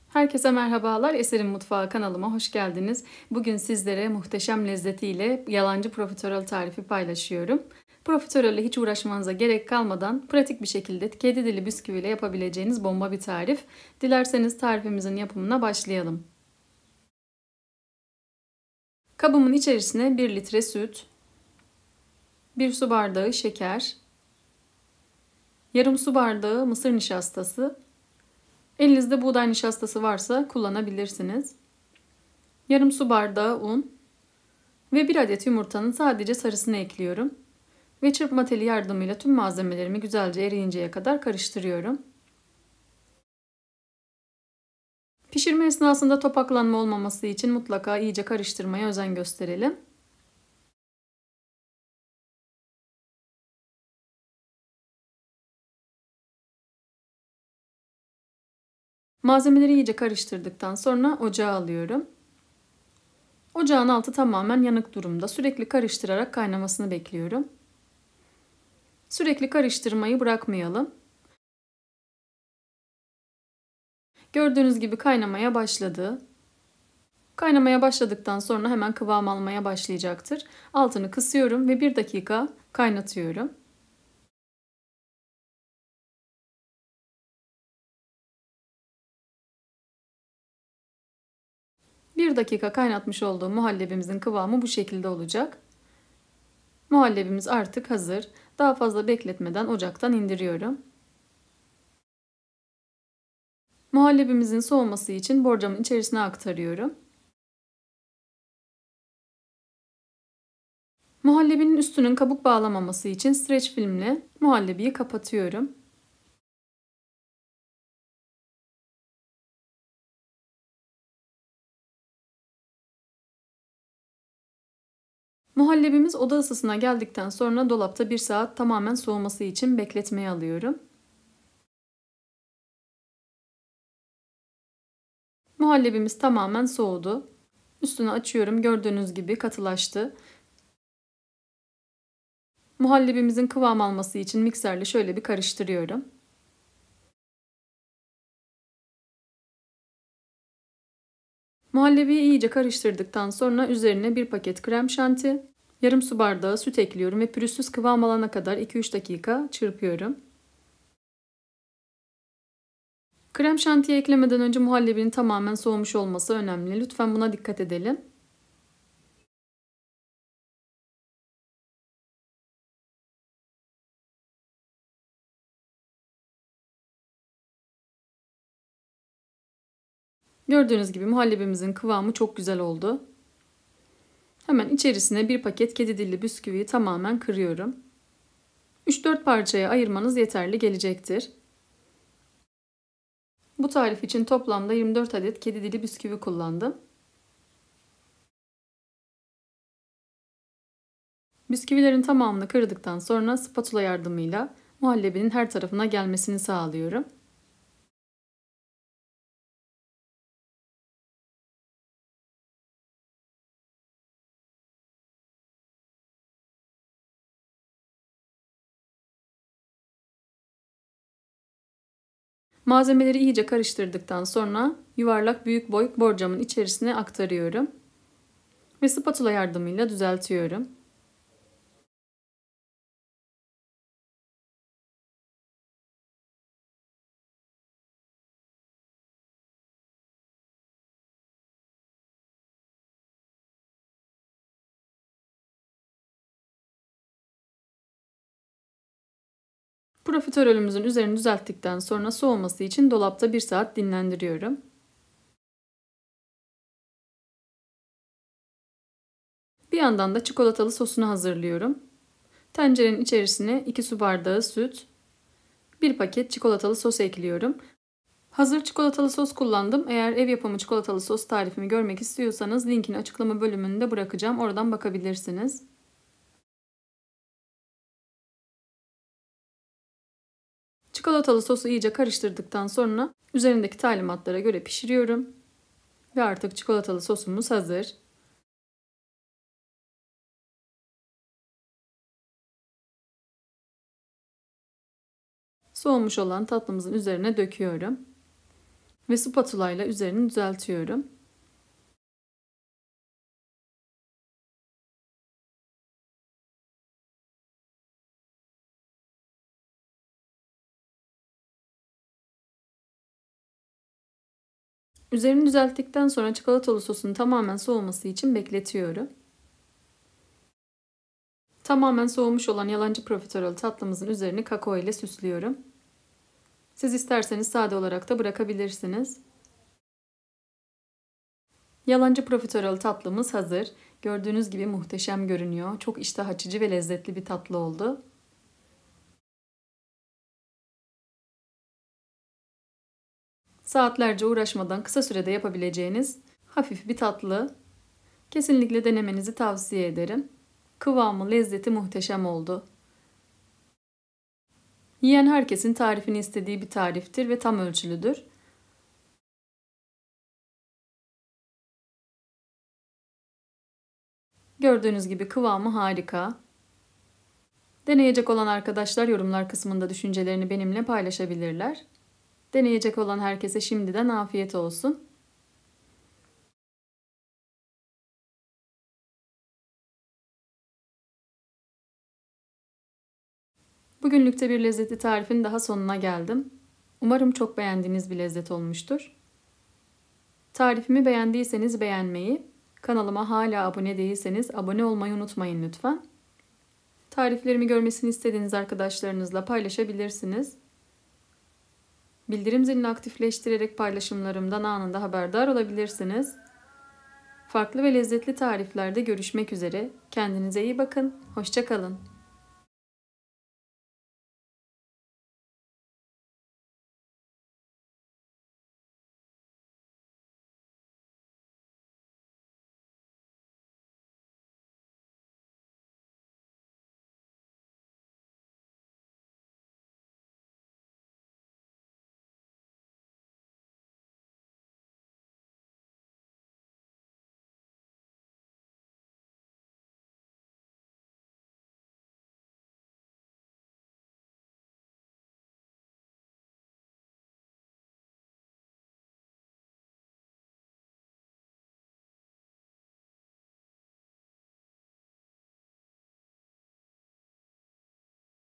Herkese merhabalar. Eser'in Mutfağı kanalıma hoş geldiniz. Bugün sizlere muhteşem lezzetiyle yalancı profiterol tarifi paylaşıyorum. Profiterolle hiç uğraşmanıza gerek kalmadan pratik bir şekilde kedi dili bisküviyle yapabileceğiniz bomba bir tarif. Dilerseniz tarifimizin yapımına başlayalım. Kabımın içerisine 1 litre süt, 1 su bardağı şeker, yarım su bardağı mısır nişastası, elinizde buğday nişastası varsa kullanabilirsiniz. Yarım su bardağı un ve 1 adet yumurtanın sadece sarısını ekliyorum. Ve çırpma teli yardımıyla tüm malzemelerimi güzelce eriyinceye kadar karıştırıyorum. Pişirme esnasında topaklanma olmaması için mutlaka iyice karıştırmaya özen gösterelim. Malzemeleri iyice karıştırdıktan sonra ocağa alıyorum. Ocağın altı tamamen yanık durumda. Sürekli karıştırarak kaynamasını bekliyorum. Sürekli karıştırmayı bırakmayalım. Gördüğünüz gibi kaynamaya başladı. Kaynamaya başladıktan sonra hemen kıvam almaya başlayacaktır. Altını kısıyorum ve 1 dakika kaynatıyorum. 1 dakika kaynatmış olduğum muhallebimizin kıvamı bu şekilde olacak. Muhallebimiz artık hazır. Daha fazla bekletmeden ocaktan indiriyorum. Muhallebimizin soğuması için borcamın içerisine aktarıyorum. Muhallebinin üstünün kabuk bağlamaması için streç filmle muhallebiyi kapatıyorum. Muhallebimiz oda ısısına geldikten sonra dolapta 1 saat tamamen soğuması için bekletmeye alıyorum. Muhallebimiz tamamen soğudu. Üstünü açıyorum. Gördüğünüz gibi katılaştı. Muhallebimizin kıvam alması için mikserle şöyle bir karıştırıyorum. Muhallebiyi iyice karıştırdıktan sonra üzerine 1 paket krem şanti, yarım su bardağı süt ekliyorum ve pürüzsüz kıvam alana kadar 2-3 dakika çırpıyorum. Krem şantiyi eklemeden önce muhallebinin tamamen soğumuş olması önemli. Lütfen buna dikkat edelim. Gördüğünüz gibi muhallebimizin kıvamı çok güzel oldu. Hemen içerisine 1 paket kedi dilli bisküviyi tamamen kırıyorum. 3-4 parçaya ayırmanız yeterli gelecektir. Bu tarif için toplamda 24 adet kedi dili bisküvi kullandım. Bisküvilerin tamamını kırdıktan sonra spatula yardımıyla muhallebinin her tarafına gelmesini sağlıyorum. Malzemeleri iyice karıştırdıktan sonra yuvarlak büyük boy borcamın içerisine aktarıyorum ve spatula yardımıyla düzeltiyorum. Profiterolümüzün üzerini düzelttikten sonra soğuması için dolapta 1 saat dinlendiriyorum. Bir yandan da çikolatalı sosunu hazırlıyorum. Tencerenin içerisine 2 su bardağı süt, 1 paket çikolatalı sos ekliyorum. Hazır çikolatalı sos kullandım. Eğer ev yapımı çikolatalı sos tarifimi görmek istiyorsanız linkini açıklama bölümünde bırakacağım. Oradan bakabilirsiniz. Çikolatalı sosu iyice karıştırdıktan sonra üzerindeki talimatlara göre pişiriyorum. Ve artık çikolatalı sosumuz hazır. Soğumuş olan tatlımızın üzerine döküyorum. ve spatula ile üzerini düzeltiyorum. Üzerini düzelttikten sonra çikolatalı sosun tamamen soğuması için bekletiyorum. Tamamen soğumuş olan yalancı profiterol tatlımızın üzerini kakao ile süslüyorum. Siz isterseniz sade olarak da bırakabilirsiniz. Yalancı profiterol tatlımız hazır. Gördüğünüz gibi muhteşem görünüyor. Çok iştah açıcı ve lezzetli bir tatlı oldu. Saatlerce uğraşmadan kısa sürede yapabileceğiniz hafif bir tatlı. Kesinlikle denemenizi tavsiye ederim. Kıvamı, lezzeti muhteşem oldu. Yiyen herkesin tarifini istediği bir tariftir ve tam ölçülüdür. Gördüğünüz gibi kıvamı harika. Deneyecek olan arkadaşlar yorumlar kısmında düşüncelerini benimle paylaşabilirler. Deneyecek olan herkese şimdiden afiyet olsun. Bugünlük de bir lezzetli tarifin daha sonuna geldim. Umarım çok beğendiğiniz bir lezzet olmuştur. Tarifimi beğendiyseniz beğenmeyi, kanalıma hala abone değilseniz abone olmayı unutmayın lütfen. Tariflerimi görmesini istediğiniz arkadaşlarınızla paylaşabilirsiniz. Bildirim zilini aktifleştirerek paylaşımlarımdan anında haberdar olabilirsiniz. Farklı ve lezzetli tariflerde görüşmek üzere. Kendinize iyi bakın. Hoşça kalın.